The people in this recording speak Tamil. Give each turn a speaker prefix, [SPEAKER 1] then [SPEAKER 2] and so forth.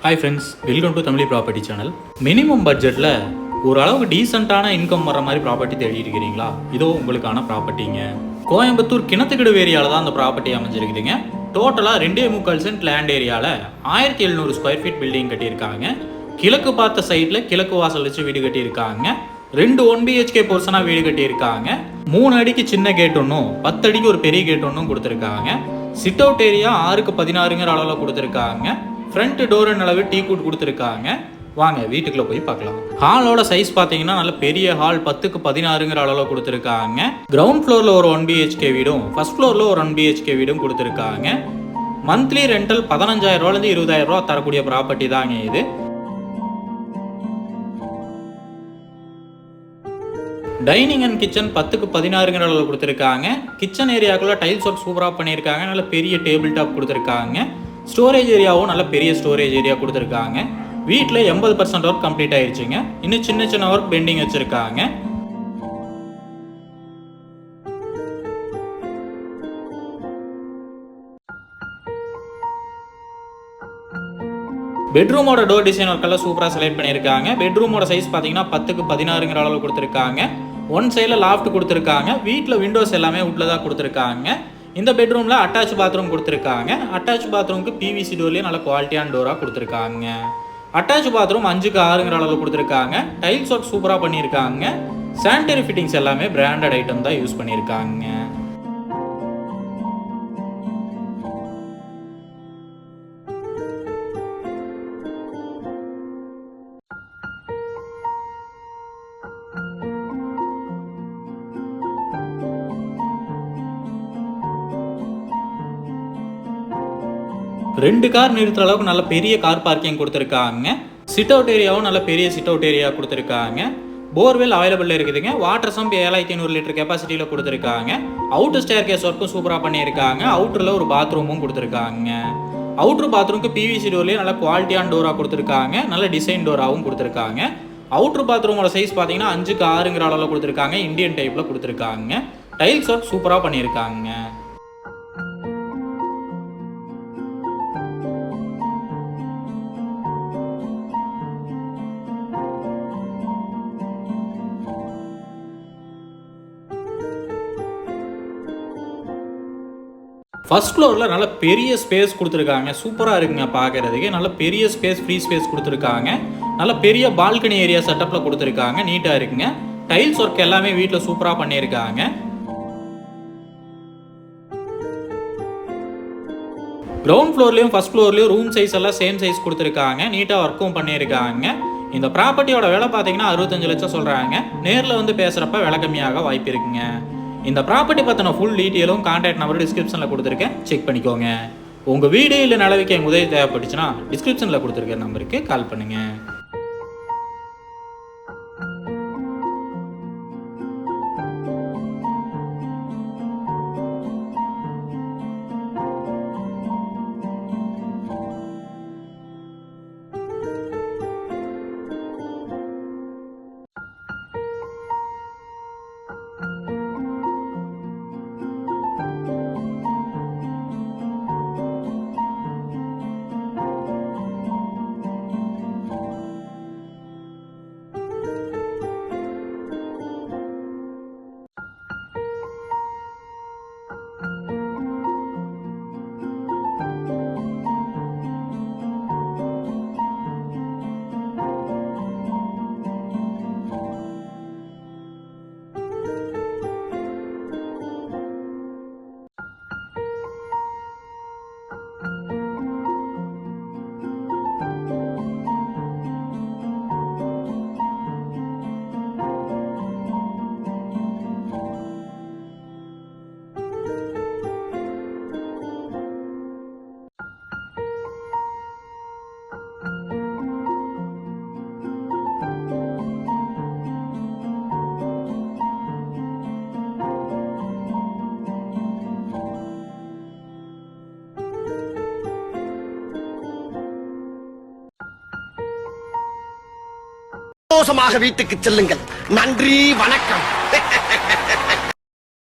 [SPEAKER 1] Hi friends, welcome to Tamil property channel. Minimum பட்ஜெட்டில் ஓரளவுக்கு டீசெண்டான இன்கம் வர மாதிரி ப்ராப்பர்ட்டி தேடி இருக்கிறீங்களா? இதோ உங்களுக்கான ப்ராப்பர்ட்டிங்க. கோயம்புத்தூர் கிணத்துக்கிடு ஏரியாவில் தான் அந்த ப்ராப்பர்ட்டி அமைஞ்சிருக்குதுங்க. டோட்டலாக 2.25 சென்ட் லேண்ட் ஏரியாவில் 1700 ஸ்கொயர் ஃபீட் பில்டிங் கட்டியிருக்காங்க. கிழக்கு பார்த்த சைட்டில் கிழக்கு வாசல் வச்சு வீடு கட்டியிருக்காங்க. 2 1 BHK போர்ஷனாக வீடு கட்டியிருக்காங்க. 3 அடிக்கு சின்ன கேட் ஒன்றும் 10 அடிக்கு ஒரு பெரிய கேட் ஒன்றும் கொடுத்துருக்காங்க. சிட் அவுட் ஏரியா 6க்கு 16ங்கிற அளவில் கொடுத்துருக்காங்க. ஃப்ரண்ட் டோர் அளவு டீ கூட் கொடுத்துருக்காங்க. வாங்க வீட்டுக்குள்ள போய் பார்க்கலாம். ஹாலோட சைஸ் பார்த்தீங்கன்னா நல்ல பெரிய ஹால் 10க்கு 16ங்கிற அளவில் கொடுத்துருக்காங்க. கிரவுண்ட் ஃப்ளோரில் ஒரு 1 BHK வீடும் ஃபர்ஸ்ட் ஃப்ளோரில் ஒரு 1 BHK வீடும் கொடுத்துருக்காங்க. மந்த்லி ரெண்டல் 15,000 ரூபாயிலிருந்து 20,000 ரூபா தரக்கூடிய ப்ராப்பர்ட்டி தாங்க இது. டைனிங் அண்ட் கிச்சன் 10க்கு 16ங்கிற அளவில் கொடுத்துருக்காங்க. கிச்சன் ஏரியாக்குள்ள டைல்ஸ் ஒர்க் சூப்பராக பண்ணியிருக்காங்க. நல்ல பெரிய டேபிள் டாப் கொடுத்துருக்காங்க. ஸ்டோரேஜ் ஏரியாவும் நல்ல பெரிய ஸ்டோரேஜ் ஏரியா கொடுத்துருக்காங்க. வீட்டில் 80% ஒர்க் கம்ப்ளீட் ஆயிடுச்சுங்க. இன்னும் சின்ன சின்ன ஒர்க் பெண்டிங் வச்சுருக்காங்க. பெட்ரூமோட டோர் டிசைன் ஒர்க்கெல்லாம் சூப்பராக செலக்ட் பண்ணியிருக்காங்க. பெட்ரூமோட சைஸ் பார்த்தீங்கன்னா 10க்கு 16ங்கிற அளவு கொடுத்துருக்காங்க. ஒன் சைடில் லாஃப்ட் கொடுத்துருக்காங்க. வீட்டில் விண்டோஸ் எல்லாமே உள்ள தான் கொடுத்துருக்காங்க. இந்த பெட்ரூமில் அட்டாச் பாத்ரூம் கொடுத்துருக்காங்க. அட்டாச் பாத்ரூமுக்கு PVC டோர்லேயே நல்ல குவாலிட்டியான டோராக கொடுத்துருக்காங்க. அட்டாச் பாத்ரூம் 5க்கு 6ங்கிற அளவு கொடுத்துருக்காங்க. டைல்ஸ் ஒர்க் சூப்பராக பண்ணியிருக்காங்க. சானிட்டரி ஃபிட்டிங்ஸ் எல்லாமே பிராண்டட் ஐட்டம் தான் யூஸ் பண்ணியிருக்காங்க. ரெண்டு கார் நிறுத்துற அளவுக்கு நல்ல பெரிய கார் பார்க்கிங் கொடுத்துருக்காங்க. சிட் அவுட் ஏரியாவும் நல்ல பெரிய சிட் அவுட் ஏரியா கொடுத்துருக்காங்க. போர்வெல் அவைலபிள் இருக்குதுங்க. வாட்டர் சம்ப் 7500 லிட்டர் கெப்பாசிட்டியில் கொடுத்துருக்காங்க. அவுட்டர் ஸ்டேர் கேஸ் ஒர்க்கும் சூப்பராக பண்ணியிருக்காங்க. அவுட்டரில் ஒரு பாத்ரூமும் கொடுத்துருக்காங்க. அவுட்ரு பாத்ரூமுக்கு PVC டோர்லேயே நல்ல குவாலிட்டியான டோராக கொடுத்துருக்காங்க. நல்ல டிசைன் டோராகவும் கொடுத்துருக்காங்க. அவுட்ரு பாத்ரூமோட சைஸ் பார்த்தீங்கன்னா 5க்கு 6ங்கிற அளவில் கொடுத்துருக்காங்க. இந்தியன் டைப்பில் கொடுத்துருக்காங்க. டைல்ஸ் ஒர்க் சூப்பராக பண்ணியிருக்காங்க. ஃபர்ஸ்ட் ஃப்ளோரில் நல்ல பெரிய ஸ்பேஸ் கொடுத்துருக்காங்க. சூப்பராக இருக்குங்க பார்க்குறதுக்கு. நல்ல பெரிய ஸ்பேஸ், ஃப்ரீ ஸ்பேஸ் கொடுத்துருக்காங்க. நல்ல பெரிய பால்கனி ஏரியா செட்டப்பில் கொடுத்துருக்காங்க. நீட்டாக இருக்குங்க. டைல்ஸ் ஒர்க் எல்லாமே வீட்டில் சூப்பராக பண்ணியிருக்காங்க. கிரவுண்ட் ஃப்ளோர்லேயும் ஃபர்ஸ்ட் ஃப்ளோர்லேயும் ரூம் சைஸ் எல்லாம் சேம் சைஸ் கொடுத்துருக்காங்க. நீட்டாக ஒர்க்கும் பண்ணியிருக்காங்க. இந்த ப்ராப்பர்ட்டியோட விலை பார்த்தீங்கன்னா 65 லட்சம் சொல்கிறாங்க. நேரில் வந்து பேசுகிறப்ப விலை கம்மியாக வாய்ப்பு இருக்குங்க. இந்த ப்ராப்பர்ட்டி பற்றின ஃபுல் டீட்டெயிலும் கான்டாக்ட் நம்பர் டிஸ்கிரிப்ஷனில் கொடுத்துருக்கேன், செக் பண்ணிக்கோங்க. உங்கள் வீடு இல்லை நிலவிக்க உதவி தேவைப்பட்டுச்சுன்னா டிஸ்கிரிப்ஷனில் கொடுத்துருக்க நம்பருக்கு கால் பண்ணுங்கள்.
[SPEAKER 2] சந்தோஷமாக வீட்டுக்கு செல்லுங்கள். நன்றி, வணக்கம்.